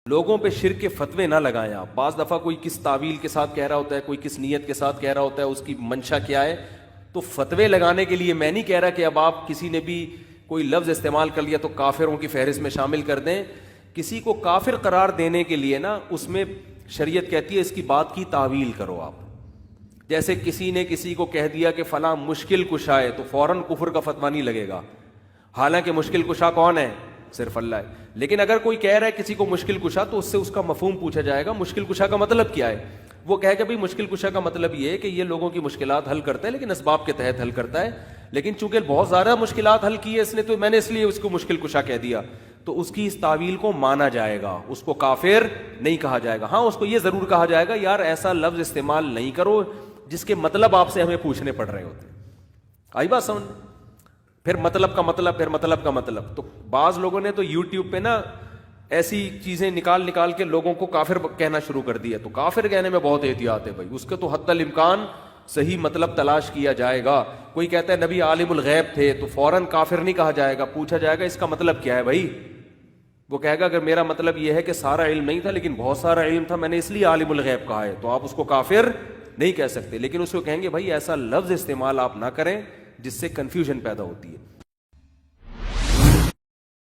لوگوں پہ شرک کے فتوے نہ لگائیں آپ. بعض دفعہ کوئی کس تعویل کے ساتھ کہہ رہا ہوتا ہے, کوئی کس نیت کے ساتھ کہہ رہا ہوتا ہے, اس کی منشا کیا ہے. تو فتوے لگانے کے لیے میں نہیں کہہ رہا کہ اب آپ کسی نے بھی کوئی لفظ استعمال کر لیا تو کافروں کی فہرست میں شامل کر دیں. کسی کو کافر قرار دینے کے لیے نا اس میں شریعت کہتی ہے اس کی بات کی تعویل کرو آپ. جیسے کسی نے کسی کو کہہ دیا کہ فلاں مشکل کشا ہے تو فوراً کفر کا فتویٰ نہیں لگے گا, حالانکہ مشکل کشا کون ہے؟ صرف اللہ ہے. لیکن اگر کوئی کہہ رہا ہے کسی کو مشکل کشا تو اس سے اس کا مفہوم پوچھا جائے گا, مشکل کشا کا مطلب کیا ہے. وہ کہے کہ بھائی مشکل کشا کا مطلب یہ ہے کہ یہ لوگوں کی مشکلات حل کرتا ہے لیکن اسباب کے تحت حل کرتا ہے, لیکن چونکہ بہت زیادہ مشکلات حل کی ہے اس نے تو میں نے اس لیے اس کو مشکل کشا کہہ دیا. تو اس کی اس تعویل کو مانا جائے گا, اس کو کافر نہیں کہا جائے گا. ہاں اس کو یہ ضرور کہا جائے گا یار ایسا لفظ استعمال نہیں کرو جس کے مطلب آپ سے ہمیں پوچھنے پڑ رہے ہوتے. آئی بات سمجھ؟ پھر مطلب کا مطلب, پھر مطلب کا مطلب. تو بعض لوگوں نے تو یوٹیوب پہ نا ایسی چیزیں نکال کے لوگوں کو کافر کہنا شروع کر دیا. تو کافر کہنے میں بہت احتیاط ہے بھائی, اس کے تو حد الامکان صحیح مطلب تلاش کیا جائے گا. کوئی کہتا ہے نبی عالم الغیب تھے تو فوراً کافر نہیں کہا جائے گا, پوچھا جائے گا اس کا مطلب کیا ہے بھائی. وہ کہے گا اگر میرا مطلب یہ ہے کہ سارا علم نہیں تھا لیکن بہت سارا علم تھا میں نے اس لیے عالم الغیب کہا ہے, تو آپ اس کو کافر نہیں کہہ سکتے. لیکن اس کو کہیں گے بھائی ایسا لفظ استعمال آپ نہ کریں جس سے کنفیوژن پیدا ہوتی ہے.